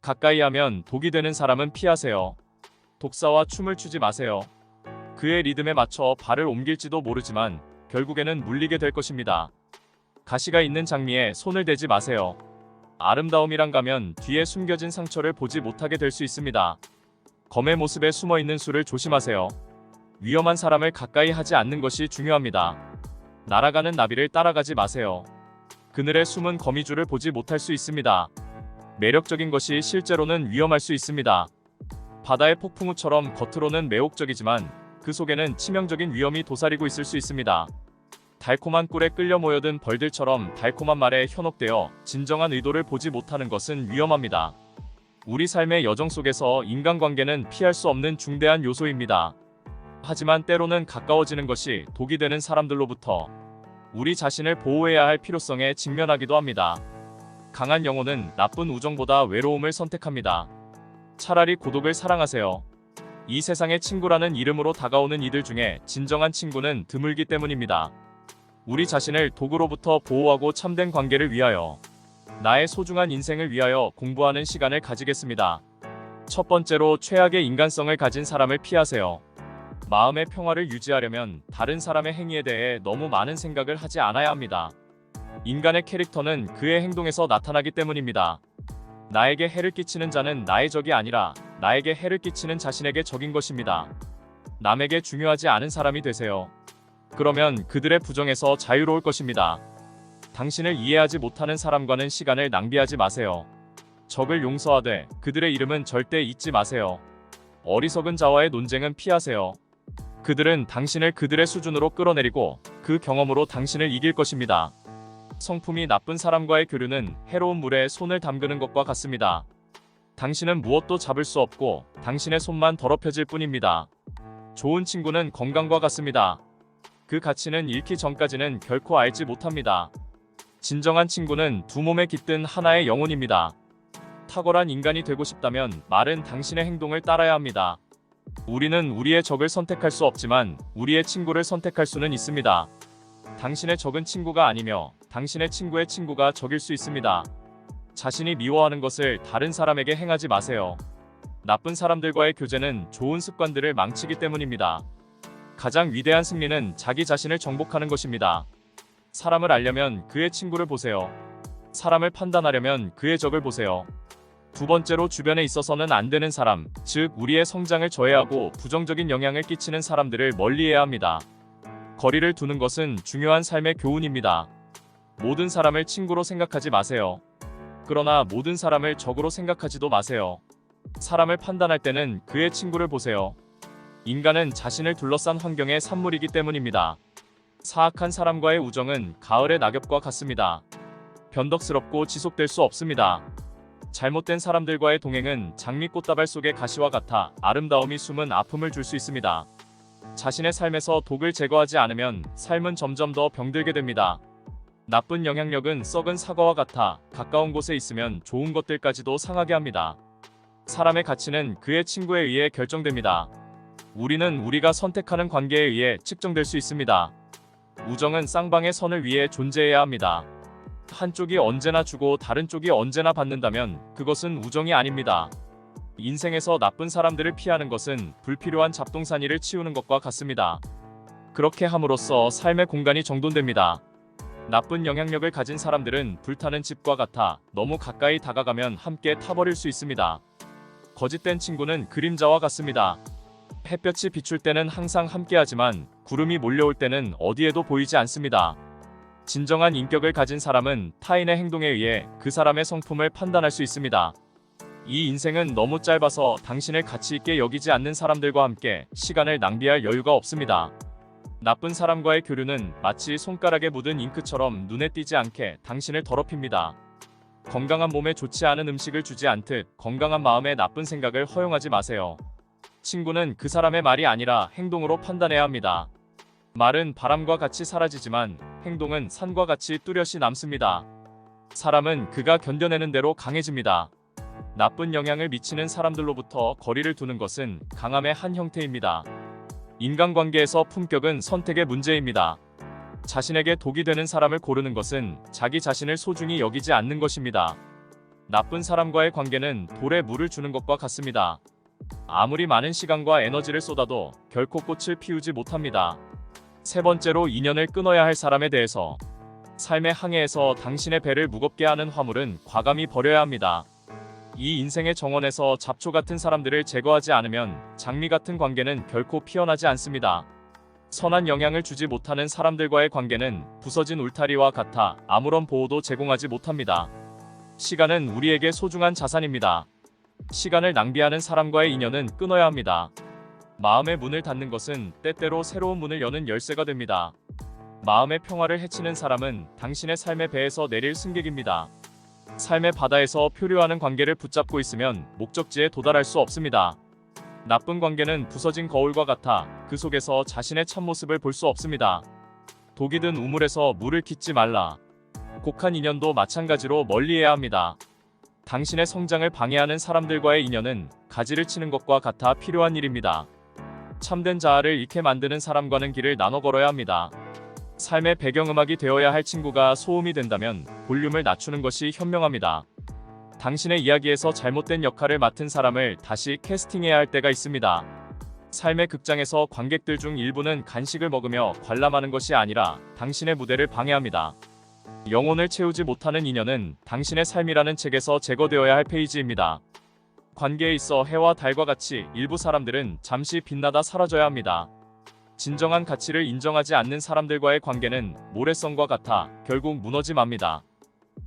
가까이 하면 독이 되는 사람은 피하세요. 독사와 춤을 추지 마세요. 그의 리듬에 맞춰 발을 옮길지도 모르지만 결국에는 물리게 될 것입니다. 가시가 있는 장미에 손을 대지 마세요. 아름다움이란 가면 뒤에 숨겨진 상처를 보지 못하게 될 수 있습니다. 검의 모습에 숨어있는 수를 조심하세요. 위험한 사람을 가까이 하지 않는 것이 중요합니다. 날아가는 나비를 따라가지 마세요. 그늘에 숨은 거미줄을 보지 못할 수 있습니다. 매력적인 것이 실제로는 위험할 수 있습니다. 바다의 폭풍우처럼 겉으로는 매혹적이지만 그 속에는 치명적인 위험이 도사리고 있을 수 있습니다. 달콤한 꿀에 끌려 모여든 벌들처럼 달콤한 말에 현혹되어 진정한 의도를 보지 못하는 것은 위험합니다. 우리 삶의 여정 속에서 인간관계는 피할 수 없는 중대한 요소입니다. 하지만 때로는 가까워지는 것이 독이 되는 사람들로부터 우리 자신을 보호해야 할 필요성에 직면하기도 합니다. 강한 영혼은 나쁜 우정보다 외로움을 선택합니다. 차라리 고독을 사랑하세요. 이 세상의 친구라는 이름으로 다가오는 이들 중에 진정한 친구는 드물기 때문입니다. 우리 자신을 독으로부터 보호하고 참된 관계를 위하여, 나의 소중한 인생을 위하여 공부하는 시간을 가지겠습니다. 첫 번째로, 최악의 인간성을 가진 사람을 피하세요. 마음의 평화를 유지하려면 다른 사람의 행위에 대해 너무 많은 생각을 하지 않아야 합니다. 인간의 캐릭터는 그의 행동에서 나타나기 때문입니다. 나에게 해를 끼치는 자는 나의 적이 아니라 나에게 해를 끼치는 자신에게 적인 것입니다. 남에게 중요하지 않은 사람이 되세요. 그러면 그들의 부정에서 자유로울 것입니다. 당신을 이해하지 못하는 사람과는 시간을 낭비하지 마세요. 적을 용서하되 그들의 이름은 절대 잊지 마세요. 어리석은 자와의 논쟁은 피하세요. 그들은 당신을 그들의 수준으로 끌어내리고 그 경험으로 당신을 이길 것입니다. 성품이 나쁜 사람과의 교류는 해로운 물에 손을 담그는 것과 같습니다. 당신은 무엇도 잡을 수 없고 당신의 손만 더럽혀질 뿐입니다. 좋은 친구는 건강과 같습니다. 그 가치는 잃기 전까지는 결코 알지 못합니다. 진정한 친구는 두 몸에 깃든 하나의 영혼입니다. 탁월한 인간이 되고 싶다면 말은 당신의 행동을 따라야 합니다. 우리는 우리의 적을 선택할 수 없지만 우리의 친구를 선택할 수는 있습니다. 당신의 적은 친구가 아니며 당신의 친구의 친구가 적일 수 있습니다. 자신이 미워하는 것을 다른 사람에게 행하지 마세요. 나쁜 사람들과의 교제는 좋은 습관들을 망치기 때문입니다. 가장 위대한 승리는 자기 자신을 정복하는 것입니다. 사람을 알려면 그의 친구를 보세요. 사람을 판단하려면 그의 적을 보세요. 두 번째로, 주변에 있어서는 안 되는 사람, 즉 우리의 성장을 저해하고 부정적인 영향을 끼치는 사람들을 멀리해야 합니다. 거리를 두는 것은 중요한 삶의 교훈입니다. 모든 사람을 친구로 생각하지 마세요. 그러나 모든 사람을 적으로 생각하지도 마세요. 사람을 판단할 때는 그의 친구를 보세요. 인간은 자신을 둘러싼 환경의 산물이기 때문입니다. 사악한 사람과의 우정은 가을의 낙엽과 같습니다. 변덕스럽고 지속될 수 없습니다. 잘못된 사람들과의 동행은 장미꽃다발 속의 가시와 같아 아름다움이 숨은 아픔을 줄 수 있습니다. 자신의 삶에서 독을 제거하지 않으면 삶은 점점 더 병들게 됩니다. 나쁜 영향력은 썩은 사과와 같아 가까운 곳에 있으면 좋은 것들까지도 상하게 합니다. 사람의 가치는 그의 친구에 의해 결정됩니다. 우리는 우리가 선택하는 관계에 의해 측정될 수 있습니다. 우정은 쌍방의 선을 위해 존재해야 합니다. 한쪽이 언제나 주고 다른 쪽이 언제나 받는다면 그것은 우정이 아닙니다. 인생에서 나쁜 사람들을 피하는 것은 불필요한 잡동사니를 치우는 것과 같습니다. 그렇게 함으로써 삶의 공간이 정돈됩니다. 나쁜 영향력을 가진 사람들은 불타는 집과 같아 너무 가까이 다가가면 함께 타버릴 수 있습니다. 거짓된 친구는 그림자와 같습니다. 햇볕이 비출 때는 항상 함께하지만 구름이 몰려올 때는 어디에도 보이지 않습니다. 진정한 인격을 가진 사람은 타인의 행동에 의해 그 사람의 성품을 판단할 수 있습니다. 이 인생은 너무 짧아서 당신을 가치 있게 여기지 않는 사람들과 함께 시간을 낭비할 여유가 없습니다. 나쁜 사람과의 교류는 마치 손가락에 묻은 잉크처럼 눈에 띄지 않게 당신을 더럽힙니다. 건강한 몸에 좋지 않은 음식을 주지 않듯 건강한 마음에 나쁜 생각을 허용하지 마세요. 친구는 그 사람의 말이 아니라 행동으로 판단해야 합니다. 말은 바람과 같이 사라지지만 행동은 산과 같이 뚜렷이 남습니다. 사람은 그가 견뎌내는 대로 강해집니다. 나쁜 영향을 미치는 사람들로부터 거리를 두는 것은 강함의 한 형태입니다. 인간관계에서 품격은 선택의 문제입니다. 자신에게 독이 되는 사람을 고르는 것은 자기 자신을 소중히 여기지 않는 것입니다. 나쁜 사람과의 관계는 돌에 물을 주는 것과 같습니다. 아무리 많은 시간과 에너지를 쏟아도 결코 꽃을 피우지 못합니다. 세 번째로, 인연을 끊어야 할 사람에 대해서. 삶의 항해에서 당신의 배를 무겁게 하는 화물은 과감히 버려야 합니다. 이 인생의 정원에서 잡초 같은 사람들을 제거하지 않으면 장미 같은 관계는 결코 피어나지 않습니다. 선한 영향을 주지 못하는 사람들과의 관계는 부서진 울타리와 같아 아무런 보호도 제공하지 못합니다. 시간은 우리에게 소중한 자산입니다. 시간을 낭비하는 사람과의 인연은 끊어야 합니다. 마음의 문을 닫는 것은 때때로 새로운 문을 여는 열쇠가 됩니다. 마음의 평화를 해치는 사람은 당신의 삶의 배에서 내릴 승객입니다. 삶의 바다에서 표류하는 관계를 붙잡고 있으면 목적지에 도달할 수 없습니다. 나쁜 관계는 부서진 거울과 같아 그 속에서 자신의 참모습을 볼 수 없습니다. 독이 든 우물에서 물을 깃지 말라. 곡한 인연도 마찬가지로 멀리해야 합니다. 당신의 성장을 방해하는 사람들과의 인연은 가지를 치는 것과 같아 필요한 일입니다. 참된 자아를 잃게 만드는 사람과는 길을 나눠 걸어야 합니다. 삶의 배경음악이 되어야 할 친구가 소음이 된다면 볼륨을 낮추는 것이 현명합니다. 당신의 이야기에서 잘못된 역할을 맡은 사람을 다시 캐스팅해야 할 때가 있습니다. 삶의 극장에서 관객들 중 일부는 간식을 먹으며 관람하는 것이 아니라 당신의 무대를 방해합니다. 영혼을 채우지 못하는 인연은 당신의 삶이라는 책에서 제거되어야 할 페이지입니다. 관계에 있어 해와 달과 같이 일부 사람들은 잠시 빛나다 사라져야 합니다. 진정한 가치를 인정하지 않는 사람들과의 관계는 모래성과 같아 결국 무너지 맙니다.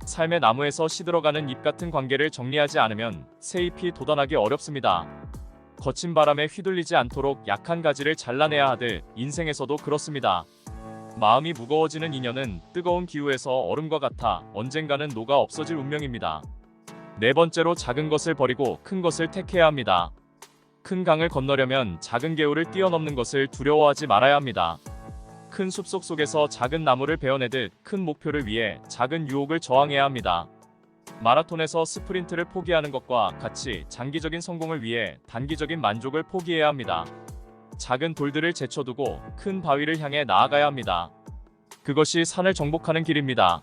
삶의 나무에서 시들어가는 잎 같은 관계를 정리하지 않으면 새 잎이 돋아나기 어렵습니다. 거친 바람에 휘둘리지 않도록 약한 가지를 잘라내야 하듯 인생에서도 그렇습니다. 마음이 무거워지는 인연은 뜨거운 기후에서 얼음과 같아 언젠가는 녹아 없어질 운명입니다. 네 번째로, 작은 것을 버리고 큰 것을 택해야 합니다. 큰 강을 건너려면 작은 개울을 뛰어넘는 것을 두려워하지 말아야 합니다. 큰 숲속 속에서 작은 나무를 베어내듯 큰 목표를 위해 작은 유혹을 저항해야 합니다. 마라톤에서 스프린트를 포기하는 것과 같이 장기적인 성공을 위해 단기적인 만족을 포기해야 합니다. 작은 돌들을 제쳐두고 큰 바위를 향해 나아가야 합니다. 그것이 산을 정복하는 길입니다.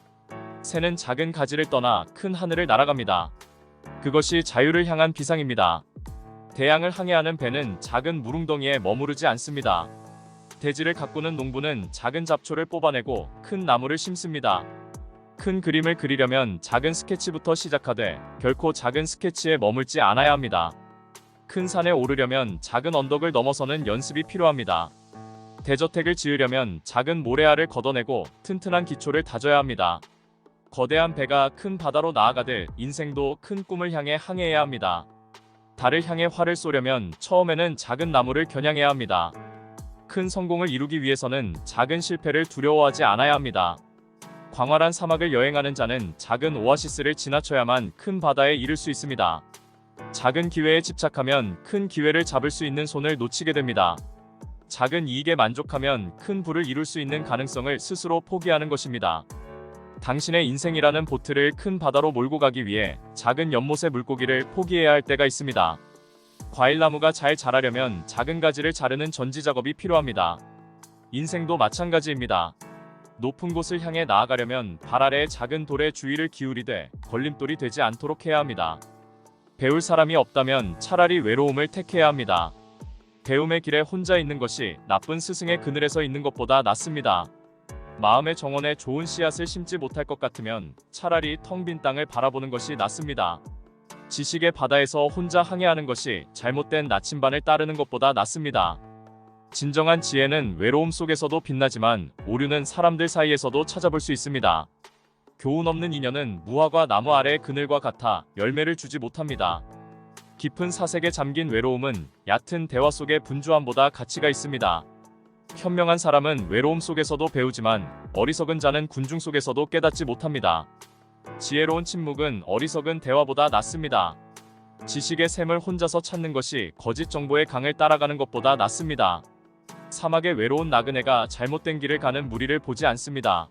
새는 작은 가지를 떠나 큰 하늘을 날아갑니다. 그것이 자유를 향한 비상입니다. 대양을 항해하는 배는 작은 물웅덩이에 머무르지 않습니다. 대지를 가꾸는 농부는 작은 잡초를 뽑아내고 큰 나무를 심습니다. 큰 그림을 그리려면 작은 스케치부터 시작하되 결코 작은 스케치에 머물지 않아야 합니다. 큰 산에 오르려면 작은 언덕을 넘어서는 연습이 필요합니다. 대저택을 지으려면 작은 모래알을 걷어내고 튼튼한 기초를 다져야 합니다. 거대한 배가 큰 바다로 나아가듯 인생도 큰 꿈을 향해 항해해야 합니다. 달을 향해 활을 쏘려면 처음에는 작은 나무를 겨냥해야 합니다. 큰 성공을 이루기 위해서는 작은 실패를 두려워하지 않아야 합니다. 광활한 사막을 여행하는 자는 작은 오아시스를 지나쳐야만 큰 바다에 이를 수 있습니다. 작은 기회에 집착하면 큰 기회를 잡을 수 있는 손을 놓치게 됩니다. 작은 이익에 만족하면 큰 부를 이룰 수 있는 가능성을 스스로 포기하는 것입니다. 당신의 인생이라는 보트를 큰 바다로 몰고 가기 위해 작은 연못의 물고기를 포기해야 할 때가 있습니다. 과일나무가 잘 자라려면 작은 가지를 자르는 전지 작업이 필요합니다. 인생도 마찬가지입니다. 높은 곳을 향해 나아가려면 발 아래의 작은 돌에 주의를 기울이되 걸림돌이 되지 않도록 해야 합니다. 배울 사람이 없다면 차라리 외로움을 택해야 합니다. 배움의 길에 혼자 있는 것이 나쁜 스승의 그늘에서 있는 것보다 낫습니다. 마음의 정원에 좋은 씨앗을 심지 못할 것 같으면 차라리 텅 빈 땅을 바라보는 것이 낫습니다. 지식의 바다에서 혼자 항해하는 것이 잘못된 나침반을 따르는 것보다 낫습니다. 진정한 지혜는 외로움 속에서도 빛나지만 오류는 사람들 사이에서도 찾아볼 수 있습니다. 교훈 없는 인연은 무화과 나무 아래의 그늘과 같아 열매를 주지 못합니다. 깊은 사색에 잠긴 외로움은 얕은 대화 속의 분주함보다 가치가 있습니다. 현명한 사람은 외로움 속에서도 배우지만 어리석은 자는 군중 속에서도 깨닫지 못합니다. 지혜로운 침묵은 어리석은 대화보다 낫습니다. 지식의 샘을 혼자서 찾는 것이 거짓 정보의 강을 따라가는 것보다 낫습니다. 사막의 외로운 나그네가 잘못된 길을 가는 무리를 보지 않습니다.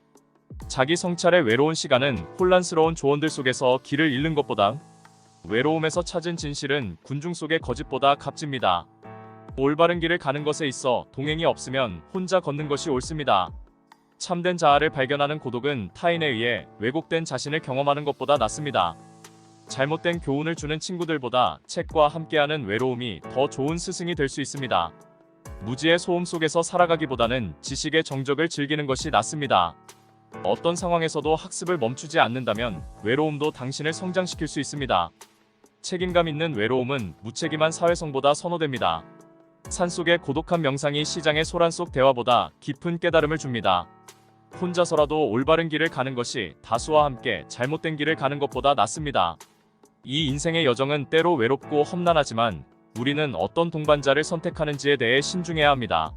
자기 성찰의 외로운 시간은 혼란스러운 조언들 속에서 길을 잃는 것보다, 외로움에서 찾은 진실은 군중 속의 거짓보다 값집니다. 올바른 길을 가는 것에 있어 동행이 없으면 혼자 걷는 것이 옳습니다. 참된 자아를 발견하는 고독은 타인에 의해 왜곡된 자신을 경험하는 것보다 낫습니다. 잘못된 교훈을 주는 친구들보다 책과 함께하는 외로움이 더 좋은 스승이 될 수 있습니다. 무지의 소음 속에서 살아가기보다는 지식의 정적을 즐기는 것이 낫습니다. 어떤 상황에서도 학습을 멈추지 않는다면 외로움도 당신을 성장시킬 수 있습니다. 책임감 있는 외로움은 무책임한 사회성보다 선호됩니다. 산속의 고독한 명상이 시장의 소란 속 대화보다 깊은 깨달음을 줍니다. 혼자서라도 올바른 길을 가는 것이 다수와 함께 잘못된 길을 가는 것보다 낫습니다. 이 인생의 여정은 때로 외롭고 험난하지만 우리는 어떤 동반자를 선택하는지에 대해 신중해야 합니다.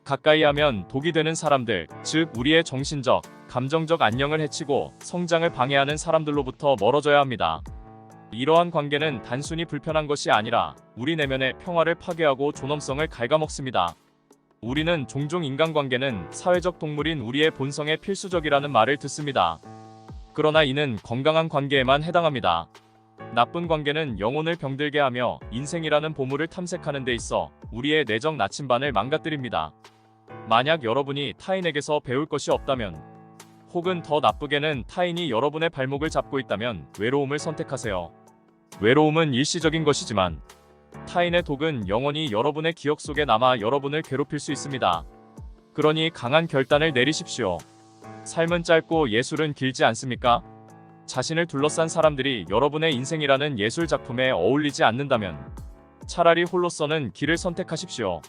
가까이 하면 독이 되는 사람들, 즉 우리의 정신적, 감정적 안녕을 해치고 성장을 방해하는 사람들로부터 멀어져야 합니다. 이러한 관계는 단순히 불편한 것이 아니라 우리 내면의 평화를 파괴하고 존엄성을 갉아먹습니다. 우리는 종종 인간관계는 사회적 동물인 우리의 본성에 필수적이라는 말을 듣습니다. 그러나 이는 건강한 관계에만 해당합니다. 나쁜 관계는 영혼을 병들게 하며 인생이라는 보물을 탐색하는 데 있어 우리의 내적 나침반을 망가뜨립니다. 만약 여러분이 타인에게서 배울 것이 없다면, 혹은 더 나쁘게는 타인이 여러분의 발목을 잡고 있다면 외로움을 선택하세요. 외로움은 일시적인 것이지만 타인의 독은 영원히 여러분의 기억 속에 남아 여러분을 괴롭힐 수 있습니다. 그러니 강한 결단을 내리십시오. 삶은 짧고 예술은 길지 않습니까? 자신을 둘러싼 사람들이 여러분의 인생이라는 예술 작품에 어울리지 않는다면 차라리 홀로서는 길을 선택하십시오.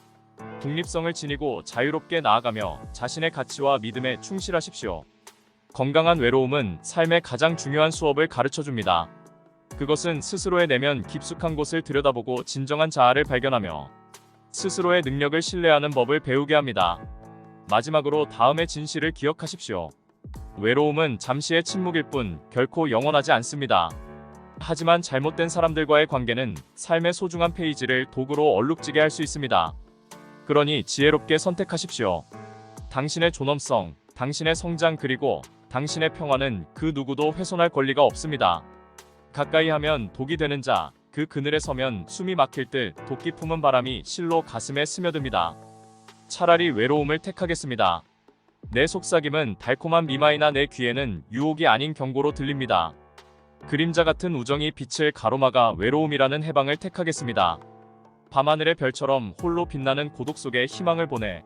독립성을 지니고 자유롭게 나아가며 자신의 가치와 믿음에 충실하십시오. 건강한 외로움은 삶의 가장 중요한 수업을 가르쳐줍니다. 그것은 스스로의 내면 깊숙한 곳을 들여다보고 진정한 자아를 발견하며 스스로의 능력을 신뢰하는 법을 배우게 합니다. 마지막으로 다음의 진실을 기억하십시오. 외로움은 잠시의 침묵일 뿐 결코 영원하지 않습니다. 하지만 잘못된 사람들과의 관계는 삶의 소중한 페이지를 도구로 얼룩지게 할 수 있습니다. 그러니 지혜롭게 선택하십시오. 당신의 존엄성, 당신의 성장 그리고 당신의 평화는 그 누구도 훼손할 권리가 없습니다. 가까이 하면 독이 되는 자, 그 그늘에 서면 숨이 막힐 듯 독기 품은 바람이 실로 가슴에 스며듭니다. 차라리 외로움을 택하겠습니다. 내 속삭임은 달콤한 미마이나 내 귀에는 유혹이 아닌 경고로 들립니다. 그림자 같은 우정이 빛을 가로막아 외로움이라는 해방을 택하겠습니다. 밤하늘의 별처럼 홀로 빛나는 고독 속에 희망을 보내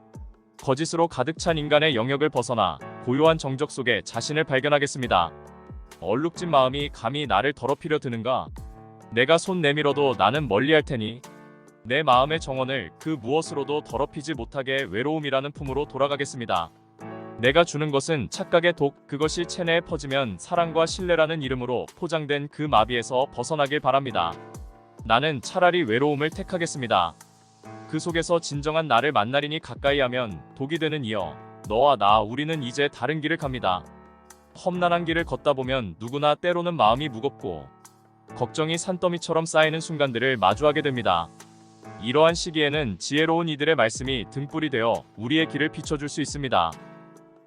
거짓으로 가득 찬 인간의 영역을 벗어나 고요한 정적 속에 자신을 발견하겠습니다. 얼룩진 마음이 감히 나를 더럽히려 드는가? 내가 손 내밀어도 나는 멀리할 테니 내 마음의 정원을 그 무엇으로도 더럽히지 못하게 외로움이라는 품으로 돌아가겠습니다. 내가 주는 것은 착각의 독, 그것이 체내에 퍼지면 사랑과 신뢰라는 이름으로 포장된 그 마비에서 벗어나길 바랍니다. 나는 차라리 외로움을 택하겠습니다. 그 속에서 진정한 나를 만나리니 가까이 하면 독이 되는 이여, 너와 나 우리는 이제 다른 길을 갑니다. 험난한 길을 걷다 보면 누구나 때로는 마음이 무겁고 걱정이 산더미처럼 쌓이는 순간들을 마주하게 됩니다. 이러한 시기에는 지혜로운 이들의 말씀이 등불이 되어 우리의 길을 비춰줄 수 있습니다.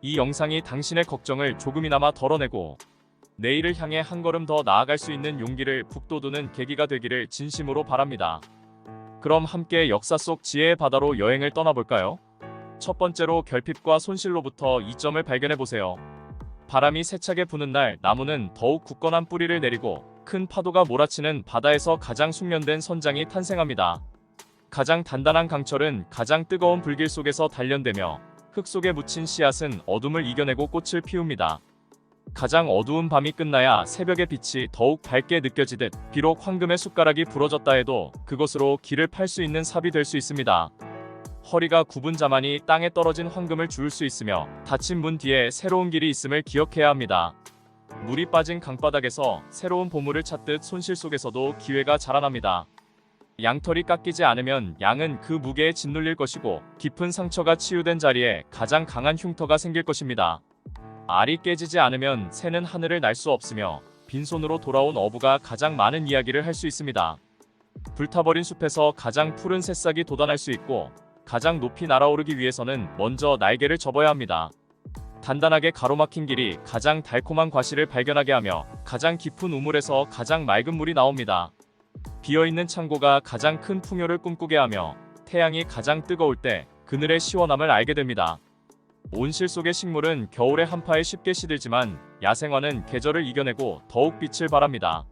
이 영상이 당신의 걱정을 조금이나마 덜어내고 내일을 향해 한 걸음 더 나아갈 수 있는 용기를 북돋우는 계기가 되기를 진심으로 바랍니다. 그럼 함께 역사 속 지혜의 바다로 여행을 떠나볼까요? 첫 번째로 결핍과 손실로부터 이점을 발견해보세요. 바람이 세차게 부는 날 나무는 더욱 굳건한 뿌리를 내리고 큰 파도가 몰아치는 바다에서 가장 숙련된 선장이 탄생합니다. 가장 단단한 강철은 가장 뜨거운 불길 속에서 단련되며 흙 속에 묻힌 씨앗은 어둠을 이겨내고 꽃을 피웁니다. 가장 어두운 밤이 끝나야 새벽의 빛이 더욱 밝게 느껴지듯 비록 황금의 숟가락이 부러졌다 해도 그것으로 길을 팔 수 있는 삽이 될 수 있습니다. 허리가 굽은 자만이 땅에 떨어진 황금을 주울 수 있으며 닫힌 문 뒤에 새로운 길이 있음을 기억해야 합니다. 물이 빠진 강바닥에서 새로운 보물을 찾듯 손실 속에서도 기회가 자라납니다. 양털이 깎이지 않으면 양은 그 무게에 짓눌릴 것이고 깊은 상처가 치유된 자리에 가장 강한 흉터가 생길 것입니다. 알이 깨지지 않으면 새는 하늘을 날 수 없으며 빈손으로 돌아온 어부가 가장 많은 이야기를 할 수 있습니다. 불타버린 숲에서 가장 푸른 새싹이 돋아날 수 있고 가장 높이 날아오르기 위해서는 먼저 날개를 접어야 합니다. 단단하게 가로막힌 길이 가장 달콤한 과실을 발견하게 하며 가장 깊은 우물에서 가장 맑은 물이 나옵니다. 비어있는 창고가 가장 큰 풍요를 꿈꾸게 하며 태양이 가장 뜨거울 때 그늘의 시원함을 알게 됩니다. 온실 속의 식물은 겨울의 한파에 쉽게 시들지만 야생화는 계절을 이겨내고 더욱 빛을 발합니다.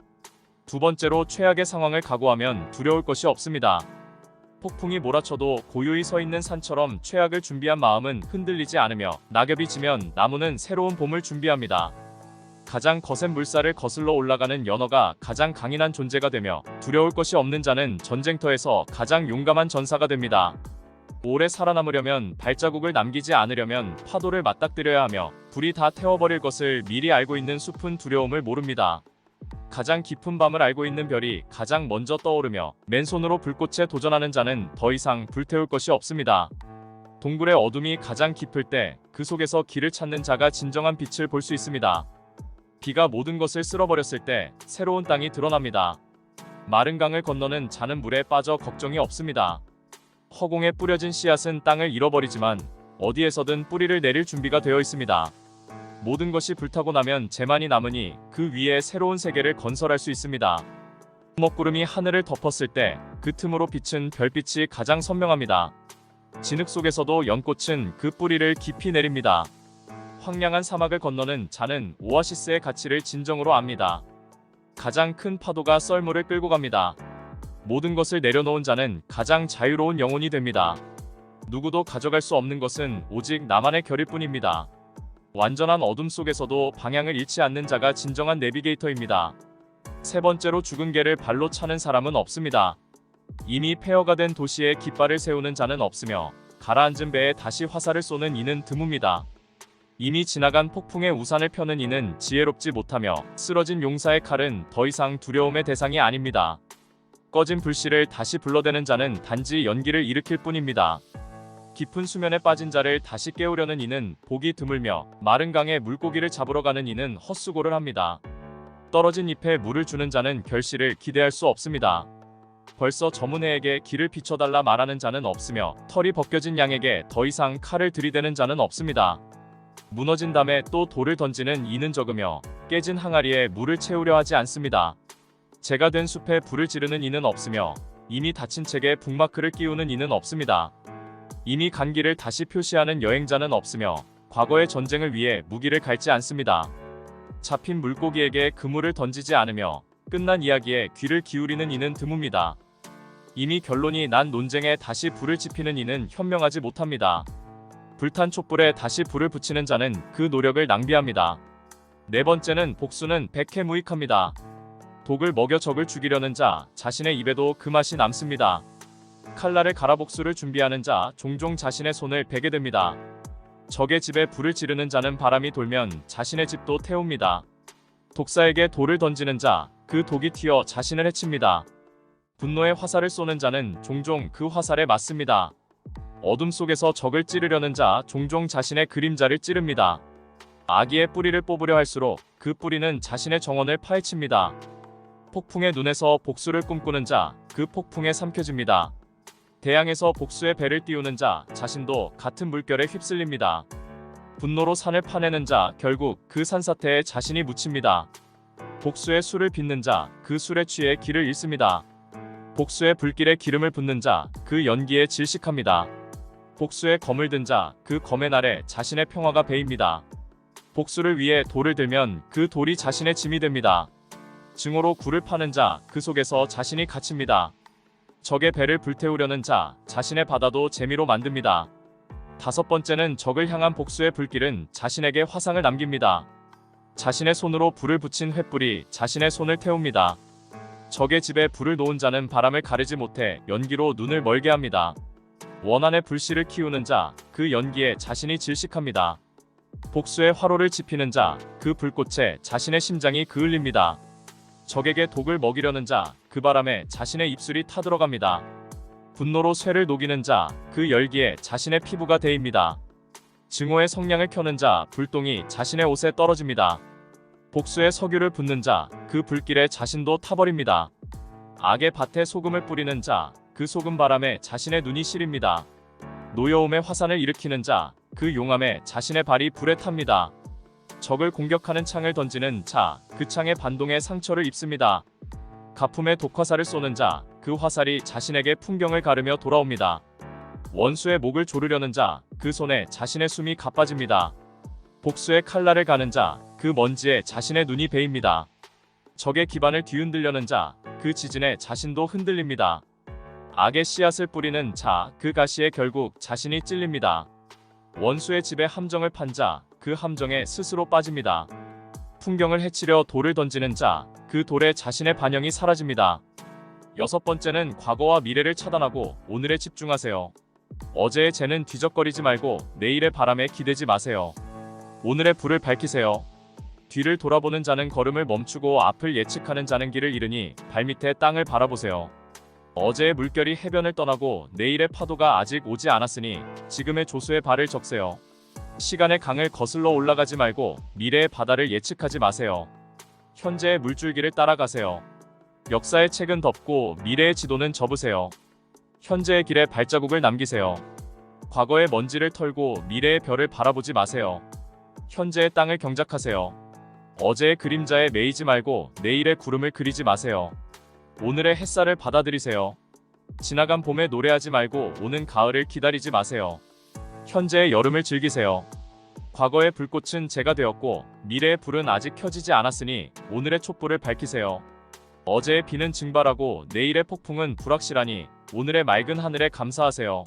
두 번째로 최악의 상황을 각오하면 두려울 것이 없습니다. 폭풍이 몰아쳐도 고요히 서 있는 산처럼 최악을 준비한 마음은 흔들리지 않으며 낙엽이 지면 나무는 새로운 봄을 준비합니다. 가장 거센 물살을 거슬러 올라가는 연어가 가장 강인한 존재가 되며 두려울 것이 없는 자는 전쟁터에서 가장 용감한 전사가 됩니다. 오래 살아남으려면 발자국을 남기지 않으려면 파도를 맞닥뜨려야 하며 불이 다 태워버릴 것을 미리 알고 있는 숲은 두려움을 모릅니다. 가장 깊은 밤을 알고 있는 별이 가장 먼저 떠오르며 맨손으로 불꽃에 도전하는 자는 더 이상 불태울 것이 없습니다. 동굴의 어둠이 가장 깊을 때 그 속에서 길을 찾는 자가 진정한 빛을 볼 수 있습니다. 비가 모든 것을 쓸어버렸을 때 새로운 땅이 드러납니다. 마른 강을 건너는 자는 물에 빠져 걱정이 없습니다. 허공에 뿌려진 씨앗은 땅을 잃어버리지만 어디에서든 뿌리를 내릴 준비가 되어 있습니다. 모든 것이 불타고 나면 재만이 남으니 그 위에 새로운 세계를 건설할 수 있습니다. 먹구름이 하늘을 덮었을 때 그 틈으로 비친 별빛이 가장 선명합니다. 진흙 속에서도 연꽃은 그 뿌리를 깊이 내립니다. 황량한 사막을 건너는 자는 오아시스의 가치를 진정으로 압니다. 가장 큰 파도가 썰물을 끌고 갑니다. 모든 것을 내려놓은 자는 가장 자유로운 영혼이 됩니다. 누구도 가져갈 수 없는 것은 오직 나만의 결일 뿐입니다. 완전한 어둠 속에서도 방향을 잃지 않는 자가 진정한 내비게이터입니다. 세 번째로 죽은 개를 발로 차는 사람은 없습니다. 이미 폐허가 된 도시에 깃발을 세우는 자는 없으며 가라앉은 배에 다시 화살을 쏘는 이는 드뭅니다. 이미 지나간 폭풍에 우산을 펴는 이는 지혜롭지 못하며 쓰러진 용사의 칼은 더 이상 두려움의 대상이 아닙니다. 꺼진 불씨를 다시 불러대는 자는 단지 연기를 일으킬 뿐입니다. 깊은 수면에 빠진 자를 다시 깨우려는 이는 복이 드물며 마른 강에 물고기를 잡으러 가는 이는 헛수고를 합니다. 떨어진 잎에 물을 주는 자는 결실을 기대할 수 없습니다. 벌써 저문해에게 길을 비춰달라 말하는 자는 없으며 털이 벗겨진 양에게 더 이상 칼을 들이대는 자는 없습니다. 무너진 담에 또 돌을 던지는 이는 적으며 깨진 항아리에 물을 채우려 하지 않습니다. 재가 된 숲에 불을 지르는 이는 없으며 이미 닫힌 책에 북마크를 끼우는 이는 없습니다. 이미 간 길을 다시 표시하는 여행자는 없으며 과거의 전쟁을 위해 무기를 갈지 않습니다. 잡힌 물고기에게 그물을 던지지 않으며 끝난 이야기에 귀를 기울이는 이는 드뭅니다. 이미 결론이 난 논쟁에 다시 불을 지피는 이는 현명하지 못합니다. 불탄 촛불에 다시 불을 붙이는 자는 그 노력을 낭비합니다. 네 번째는 복수는 백해무익합니다. 독을 먹여 적을 죽이려는 자 자신의 입에도 그 맛이 남습니다. 칼날을 갈아 복수를 준비하는 자 종종 자신의 손을 베게 됩니다. 적의 집에 불을 지르는 자는 바람이 돌면 자신의 집도 태웁니다. 독사에게 돌을 던지는 자 그 독이 튀어 자신을 해칩니다. 분노의 화살을 쏘는 자는 종종 그 화살에 맞습니다. 어둠 속에서 적을 찌르려는 자 종종 자신의 그림자를 찌릅니다. 아기의 뿌리를 뽑으려 할수록 그 뿌리는 자신의 정원을 파헤칩니다. 폭풍의 눈에서 복수를 꿈꾸는 자 그 폭풍에 삼켜집니다. 대양에서 복수의 배를 띄우는 자 자신도 같은 물결에 휩쓸립니다. 분노로 산을 파내는 자 결국 그 산사태에 자신이 묻힙니다. 복수의 술을 빚는 자 그 술에 취해 길을 잃습니다. 복수의 불길에 기름을 붓는 자 그 연기에 질식합니다. 복수의 검을 든 자 그 검의 날에 자신의 평화가 배입니다. 복수를 위해 돌을 들면 그 돌이 자신의 짐이 됩니다. 증오로 굴을 파는 자 그 속에서 자신이 갇힙니다. 적의 배를 불태우려는 자 자신의 바다도 재미로 만듭니다. 다섯 번째는 적을 향한 복수의 불길은 자신에게 화상을 남깁니다. 자신의 손으로 불을 붙인 횃불이 자신의 손을 태웁니다. 적의 집에 불을 놓은 자는 바람을 가르지 못해 연기로 눈을 멀게 합니다. 원한의 불씨를 키우는 자 그 연기에 자신이 질식합니다. 복수의 화로를 지피는 자 그 불꽃에 자신의 심장이 그을립니다. 적에게 독을 먹이려는 자 그 바람에 자신의 입술이 타들어갑니다. 분노로 쇠를 녹이는 자 그 열기에 자신의 피부가 데입니다. 증오의 성냥을 켜는 자 불똥이 자신의 옷에 떨어집니다. 복수의 석유를 붓는 자 그 불길에 자신도 타버립니다. 악의 밭에 소금을 뿌리는 자 그 소금 바람에 자신의 눈이 시립니다. 노여움의 화산을 일으키는 자 그 용암에 자신의 발이 불에 탑니다. 적을 공격하는 창을 던지는 자 그 창의 반동에 상처를 입습니다. 가품에 독화살을 쏘는 자 그 화살이 자신에게 풍경을 가르며 돌아옵니다. 원수의 목을 조르려는 자 그 손에 자신의 숨이 가빠집니다. 복수의 칼날을 가는 자 그 먼지에 자신의 눈이 베입니다. 적의 기반을 뒤흔들려는 자, 그 지진에 자신도 흔들립니다. 악의 씨앗을 뿌리는 자, 그 가시에 결국 자신이 찔립니다. 원수의 집에 함정을 판 자, 그 함정에 스스로 빠집니다. 풍경을 해치려 돌을 던지는 자, 그 돌에 자신의 반영이 사라집니다. 여섯 번째는 과거와 미래를 차단하고 오늘에 집중하세요. 어제의 죄는 뒤적거리지 말고 내일의 바람에 기대지 마세요. 오늘의 불을 밝히세요. 뒤를 돌아보는 자는 걸음을 멈추고 앞을 예측하는 자는 길을 잃으니 발밑에 땅을 바라보세요. 어제의 물결이 해변을 떠나고 내일의 파도가 아직 오지 않았으니 지금의 조수의 발을 적세요. 시간의 강을 거슬러 올라가지 말고 미래의 바다를 예측하지 마세요. 현재의 물줄기를 따라가세요. 역사의 책은 덮고 미래의 지도는 접으세요. 현재의 길에 발자국을 남기세요. 과거의 먼지를 털고 미래의 별을 바라보지 마세요. 현재의 땅을 경작하세요. 어제의 그림자에 매이지 말고 내일의 구름을 그리지 마세요. 오늘의 햇살을 받아들이세요. 지나간 봄에 노래하지 말고 오는 가을을 기다리지 마세요. 현재의 여름을 즐기세요. 과거의 불꽃은 재가 되었고 미래의 불은 아직 켜지지 않았으니 오늘의 촛불을 밝히세요. 어제의 비는 증발하고 내일의 폭풍은 불확실하니 오늘의 맑은 하늘에 감사하세요.